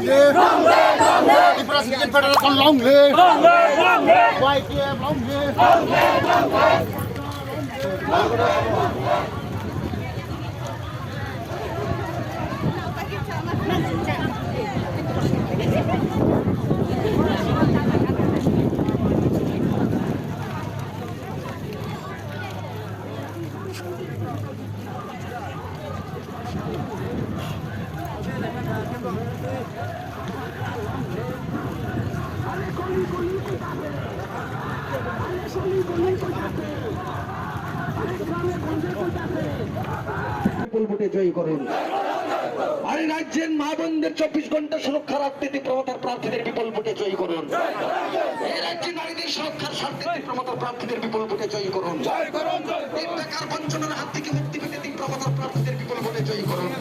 live! Tripura cricket federation long live! YTF long live! বিপুল ভোটে জয়ী করুন। আর রাজ্যের মা বোনদের 24 ঘন্টা সুরক্ষা রাখতে তীব্রতার প্রার্থীদের বিপুল ভোটে জয়ী করুন। এই রাজ্যে নারীদের সুরক্ষার স্বার্থে তীব্রতার প্রার্থীদের বিপুল ভোটে জয়ী করুন। এই বেকার বঞ্চনার হাত থেকে মুক্তি পেতে তীব্রতার প্রার্থীদের বিপুল ভোটে জয়ী করুন।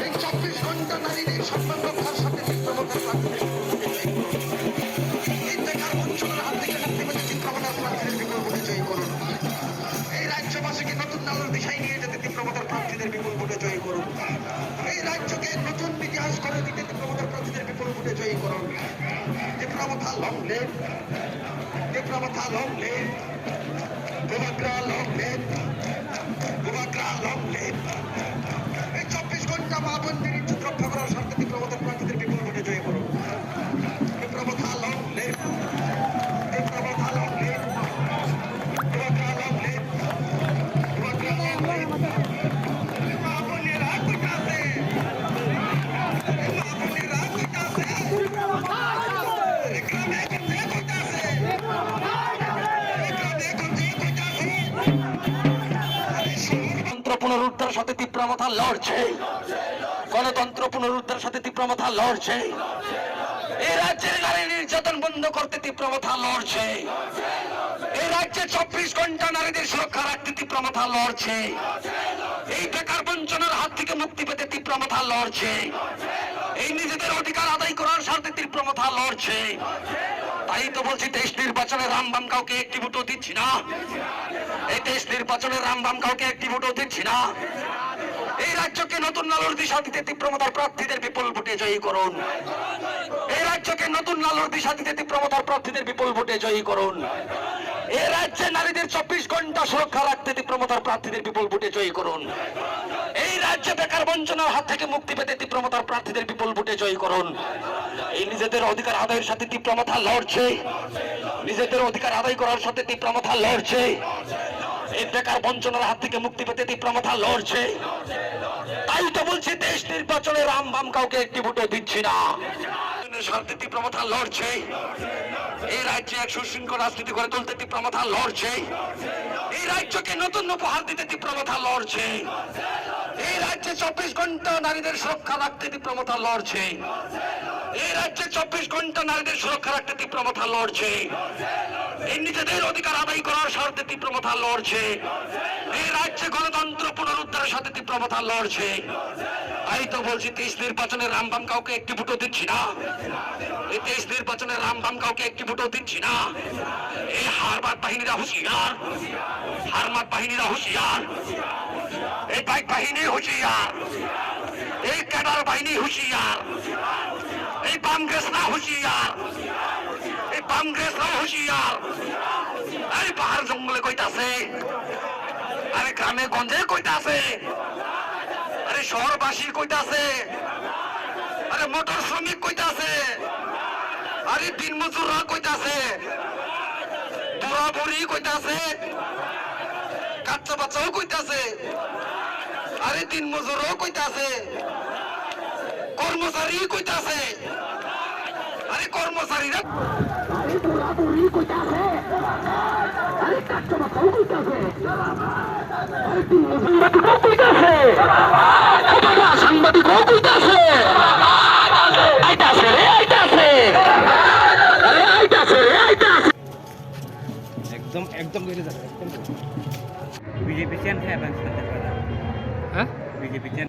এই 24 ঘন্টা নারীদের সম্মান রক্ষার স্বার্থে তীব্রতার প্রার্থীদের বিপুল ভোটে জয়ী করুন। এই বেকার বঞ্চনার হাত থেকে মুক্তি পেতে তীব্রতার প্রার্থীদের বিপুল ভোটে জয়ী করুন। এই রাজ্যবাসীকে নতুন আলোর দিশায় নিয়ে যেতে তীব্রতার প্রার্থীদের বিপুল ভোটে জয়ী করুন। এই রাজ্যকে নতুন ইতিহাস করে দিতে তীব্রতার প্রার্থীদের বিপুল ভোটে জয়ী করুন। তীব্রতা লং লিভ! তীব্রতা লং লিভ! গোবাগ্রা লং লিভ! গোবাগ্রা লং লিভ! এই 24 ঘন্টা মা বোনদের ইজ্জত রক্ষা করার স্বার্থে তীব্রতার প্রার্থীদের বিপুল ভোটে জয়ী করুন। তীব্রতা লং লিভ! তীব্রতা লং লিভ! গোবাগ্রা লং লিভ! গোবাগ্রা লং লিভ! মা বোনেরা কোথাছে? মা বোনেরা কোথাছে? গ্রামে গঞ্জে কোথাছে? গ্রামে গঞ্জে কোথাছে? গণতন্ত্র পুনরুদ্ধারের সাথে তীব্রতা লড়ছে। গণতন্ত্র পুনরুদ্ধারের সাথে তীব্রতা লড়ছে। এই রাজ্যের নারী নির্যাতন বন্ধ করতে তীব্রতা লড়ছে। এই রাজ্যে 24 ঘন্টা নারীদের সুরক্ষা রাখতে তীব্রতা লড়ছে। এই বেকার বঞ্চনার হাত থেকে মুক্তি পেতে তীব্রতা লড়ছে। এই নিজেদের অধিকার আদায় করার স্বার্থে তীব্রতা লড়ছে। তাই তো বলছি, দেশ নির্বাচনে রামবাম কাউকে একটি ভোটও দিচ্ছি না। এই দেশ নির্বাচনে রামবাম কাউকে একটি ভোটও দিচ্ছি না। এই রাজ্যকে নতুন আলোর দিশা দিতে তীব্রতার প্রার্থীদের বিপুল ভোটে জয়ী করুন। এই রাজ্যকে নতুন আলোর দিশা দিতে তীব্রতার প্রার্থীদের বিপুল ভোটে জয়ী করুন। এই রাজ্যে নারীদের 24 ঘন্টা সুরক্ষা রাখতে তীব্রতার প্রার্থীদের বিপুল ভোটে জয়ী করুন। এই রাজ্যে বেকার বঞ্চনার হাত থেকে মুক্তি পেতে তীব্রতার প্রার্থীদের বিপুল ভোটে জয়ী করুন। এই নিজেদের অধিকার আদায়ের সাথে তীব্রতা লড়ছে। নিজেদের অধিকার আদায় করার সাথে তীব্রতা লড়ছে। এই বেকার বঞ্চনার হাত থেকে মুক্তি পেতে তীব্রতা লড়ছে। তাই তো বলছি, দেশ নির্বাচনে রামবাম কাউকে একটি ভোটও দিচ্ছি না। স্বার্থে তীব্রতা লড়ছে। এই রাজ্যে এক সুশৃঙ্খল রাজনীতি করে তুলতে তীব্রতা লড়ছে। এই রাজ্যকে নতুন উপহার দিতে তীব্রতা লড়ছে। এই রাজ্যে 24 ঘন্টা নারীদের সুরক্ষা রাখতে তীব্রতা লড়ছে। এই রাজ্যে 24 ঘন্টা নারীদের সুরক্ষা রাখতে তীব্রতা লড়ছে। এই নিজেদের অধিকার আদায় করার স্বার্থে তীব্রতা লড়ছে। এই রাজ্যে গণতন্ত্র পুনরুদ্ধারের সাথে তীব্রতা লড়ছে। তাই তো বলছি, দেশ নির্বাচনে রামবাম কাউকে একটি ভোটও দিচ্ছি না। এই দেশ নির্বাচনে রামবাম কাউকে একটি ভোটও দিচ্ছি না। এই হারমাত বাহিনীরা হুঁশিয়ার। হারমাত বাহিনীরা হুঁশিয়ার। এই বাইক বাহিনী হুঁশিয়ার। এই ক্যাডার বাহিনী হুঁশিয়ার। এই বামগ্রেসরা হুঁশিয়ার। এই বামগ্রেসরা হুঁশিয়ার। এই পাহাড় জঙ্গলে কইতাছে, আরে গ্রামে গঞ্জে কইতাছে, আরে শহরবাসী কইতাছে, আরে মোটর শ্রমিক কইতাছে, আরে দিন মজুররা কইতাছে, বুড়া বুড়ি কইতাছে, কাচ্চা বাচ্চাও কইতাছে, আরে দিন মজুরও কইতাছে, কর্মচারী কইতাছে, আরে কর্মচারীরা সাংবাদিকও কইতাছে, একদম একদম বেড়ে যাবে একদম বিজেপি চ্যান হ্যাঁ হ্যাঁ বিজেপি চ্যান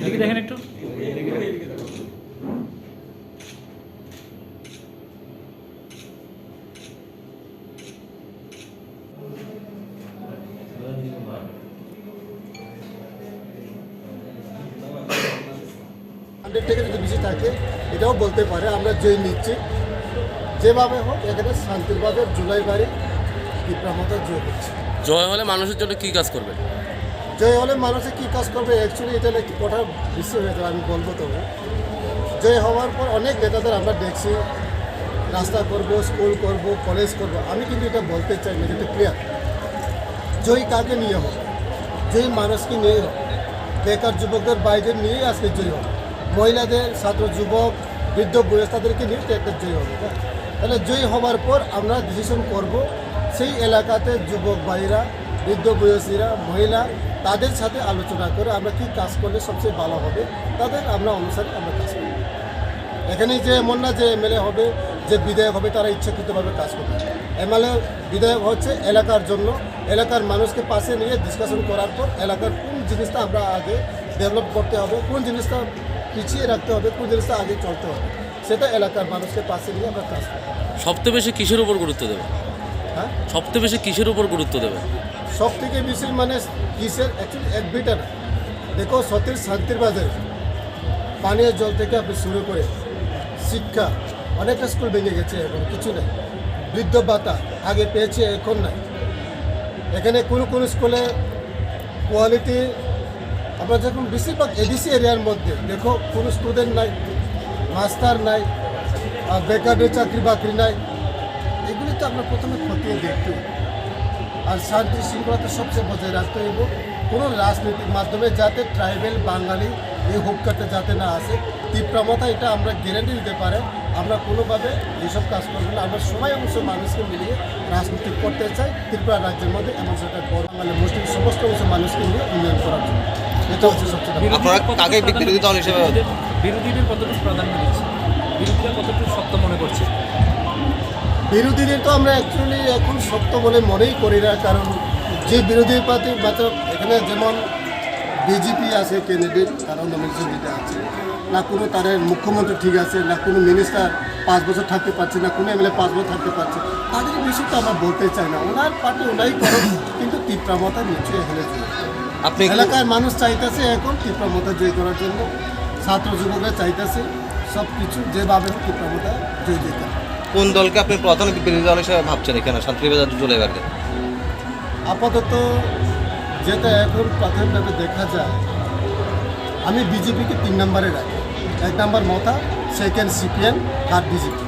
এদিকে দেখেন একটু। হান্ড্রেড থেকে যদি বেশি থাকে এটাও বলতে পারে আমরা জয় নিচ্ছি, যেভাবে হোক এখানে শান্তিরভাবে জুলাই বাড়ি তীব্রমতা জয় করছে। জয় হলে মানুষের জন্য কি কাজ করবে? জয় হলে মানুষে কী কাজ করবে, অ্যাকচুয়ালি এটা একটু কঠার বিষয় হয়ে যাবে, আমি বলবো তবে জয় হওয়ার পর অনেক নেতাদের আমরা দেখছি রাস্তা করব, স্কুল করব, কলেজ করব। আমি কিন্তু এটা বলতে চাই না, এটা ক্লিয়ার। জয় কাকে নিয়ে হোক, জয় মানুষকে নিয়ে হোক, বেকার যুবকদের বাইরে নিয়েই আজকে জয় হোক, মহিলাদের, ছাত্র যুবক, বৃদ্ধ বয়স তাদেরকে নিয়ে তো একটা জয় হবে। তাহলে জয় হওয়ার পর আমরা ডিসিশন করব সেই এলাকাতে যুবক ভাইরা, বৃদ্ধ বয়সীরা, মহিলা তাদের সাথে আলোচনা করে আমরা কি কাজ করলে সবচেয়ে ভালো হবে তাদের আমরা অনুসারে আমরা কাজ করব। এখানে যে এমন না যে এমএলএ হবে, যে বিধায়ক হবে তারা ইচ্ছাকৃতভাবে কাজ করবে। এমএলএ বিধায়ক হচ্ছে এলাকার জন্য, এলাকার মানুষকে পাশে নিয়ে ডিসকাশন করার পর এলাকার কোন জিনিসটা আমরা আগে ডেভেলপ করতে হবে, কোন জিনিসটা পিছিয়ে রাখতে হবে, কোন জিনিসটা আগে চলতে হবে, সেটা এলাকার মানুষকে পাশে নিয়ে আমরা কাজ করব। সবচেয়ে বেশি কিসের উপর গুরুত্ব দেবে? হ্যাঁ, সবচেয়ে বেশি কিসের উপর গুরুত্ব দেবে? সব থেকে বেশি মানে কিসের, অ্যাকচুয়ালি এক বিটা না। দেখো সতীর শান্তির বাজারে পানীয় জল থেকে আপনি শুরু করে শিক্ষা, অনেকটা স্কুল ভেঙে গেছে, এখন কিছু নেই। বৃদ্ধ ভাতা আগে পেয়েছে, এখন নাই। এখানে কোনো কোনো স্কুলে কোয়ালিটি, আমরা যখন বেশিরভাগ এডিসি এরিয়ার মধ্যে দেখো কোনো স্টুডেন্ট নাই, মাস্টার নাই, আর বেকারের চাকরি বাকরি নাই। এগুলি তো আমরা প্রথমে খতিয়ে দেখতে হবে। আর শান্তি শৃঙ্খলাতে সবচেয়ে বজায় রাখতে হইব, কোনো রাজনীতির মাধ্যমে যাতে ট্রাইবেল বাঙালি এই হুক্কাতে যাতে না আসে। তীব্রমতা এটা আমরা গ্যারান্টি দিতে পারে, আমরা কোনোভাবে এইসব কাজ করবো না। আমরা সবাই অংশ মানুষকে মিলিয়ে রাজনীতি করতে চাই ত্রিপুরা রাজ্যের মধ্যে, এবং সেটা বাঙালি মুসলিম সমস্ত অংশ মানুষকে নিয়ে উন্নয়ন করার জন্য। এটা হচ্ছে সবচেয়ে বড়। আপনারা কাকে বিরোধী দল হিসেবে, বিরোধীদের কতটুকু প্রাধান্য দিচ্ছে, বিরোধীরা কতটুকু শক্ত মনে করছে? বিরোধীদের তো আমরা অ্যাকচুয়ালি এখন শক্ত বলে মনেই করি না, কারণ যে বিরোধী পার্টি মাত্র এখানে যেমন বিজেপি আছে ক্যান্ডিডেট, তারাও নমিনেশন দিতে আছে না, কোনো তাদের মুখ্যমন্ত্রী ঠিক আছে না, কোনো মিনিস্টার 5 বছর থাকতে পারছে না, কোনো এমএলএ 5 বছর থাকতে পারছে, তাদের বিষয় তো আমরা বলতে চাই না। ওনার পার্টি ওনাই করেন, কিন্তু তীব্রমতা নিচে এখানে আপনি এলাকার মানুষ চাইতেছে এখন তীব্রমতা জয় করার জন্য, ছাত্র যুবকরা চাইতেছে সব কিছু যেভাবে তীব্রমতা জয় দিতে হবে। কোন দলকে আপনি প্রধান বিরোধী দল হিসেবে ভাবছেন এখানে শান্তিবাজার জুলাই বাড়িতে? আপাতত যেটা এখন প্রাথমিকভাবে দেখা যায়, আমি বিজেপিকে 3 নম্বরে রাখি। 1 number Mamata, second CPM, third BJP.